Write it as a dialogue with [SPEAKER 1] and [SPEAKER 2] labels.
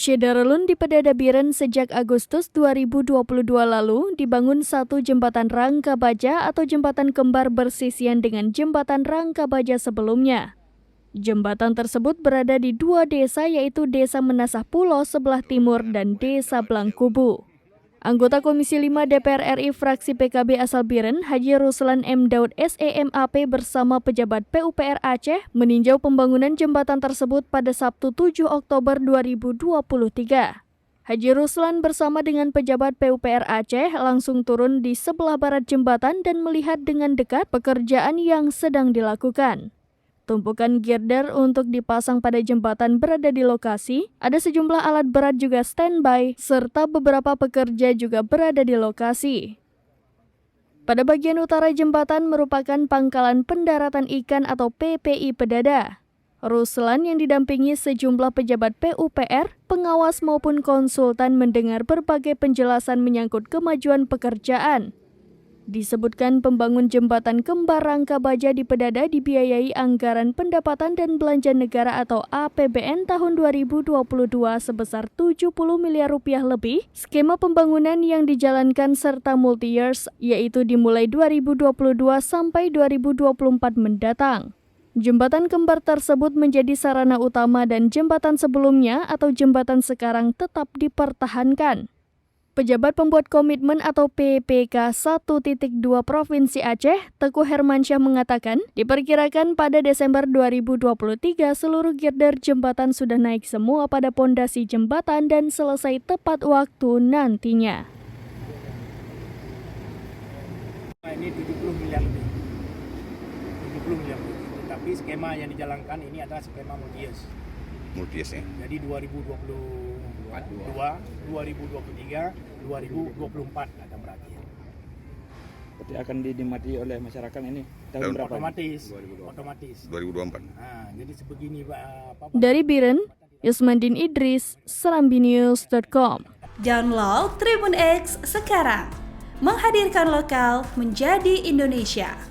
[SPEAKER 1] Syederlun di Pedada Biren sejak Agustus 2022 lalu dibangun satu jembatan rangka baja atau jembatan kembar bersisian dengan jembatan rangka baja sebelumnya. Jembatan tersebut berada di dua desa yaitu Desa Menasah Pulo sebelah timur dan Desa Blangkubu. Anggota Komisi 5 DPR RI fraksi PKB asal Biren, Haji Ruslan M. Daud SEMAP bersama pejabat PUPR Aceh meninjau pembangunan jembatan tersebut pada Sabtu 7 Oktober 2023. Haji Ruslan bersama dengan pejabat PUPR Aceh langsung turun di sebelah barat jembatan dan melihat dengan dekat pekerjaan yang sedang dilakukan. Tumpukan girder untuk dipasang pada jembatan berada di lokasi, ada sejumlah alat berat juga standby, serta beberapa pekerja juga berada di lokasi. Pada bagian utara jembatan merupakan pangkalan pendaratan ikan atau PPI Pedada. Ruslan yang didampingi sejumlah pejabat PUPR, pengawas maupun konsultan mendengar berbagai penjelasan menyangkut kemajuan pekerjaan. Disebutkan pembangun jembatan kembar rangka baja di Pedada dibiayai anggaran pendapatan dan belanja negara atau APBN tahun 2022 sebesar 70 miliar rupiah lebih. Skema pembangunan yang dijalankan serta multi-years yaitu dimulai 2022 sampai 2024 mendatang. Jembatan kembar tersebut menjadi sarana utama dan jembatan sebelumnya atau jembatan sekarang tetap dipertahankan. Pejabat pembuat komitmen atau PPK 1.2 Provinsi Aceh, Teguh Hermansyah mengatakan, diperkirakan pada Desember 2023 seluruh girder jembatan sudah naik semua pada pondasi jembatan dan selesai tepat waktu nantinya.
[SPEAKER 2] Ini 70 miliar lebih. 70 miliar lebih. Tapi skema yang dijalankan ini adalah skema multi-years.
[SPEAKER 3] Multi-years ya.
[SPEAKER 2] Jadi 2022, 2023, 2024 akan berakhir.
[SPEAKER 4] Berarti akan dinikmati oleh masyarakat ini tahun berapa?
[SPEAKER 2] Otomatis.
[SPEAKER 3] 2024.
[SPEAKER 2] Nah, jadi sebegini Pak.
[SPEAKER 1] Dari Biren, Yusmandin Idris, serambinews.com.
[SPEAKER 5] Download Tribun X sekarang. Menghadirkan lokal menjadi Indonesia.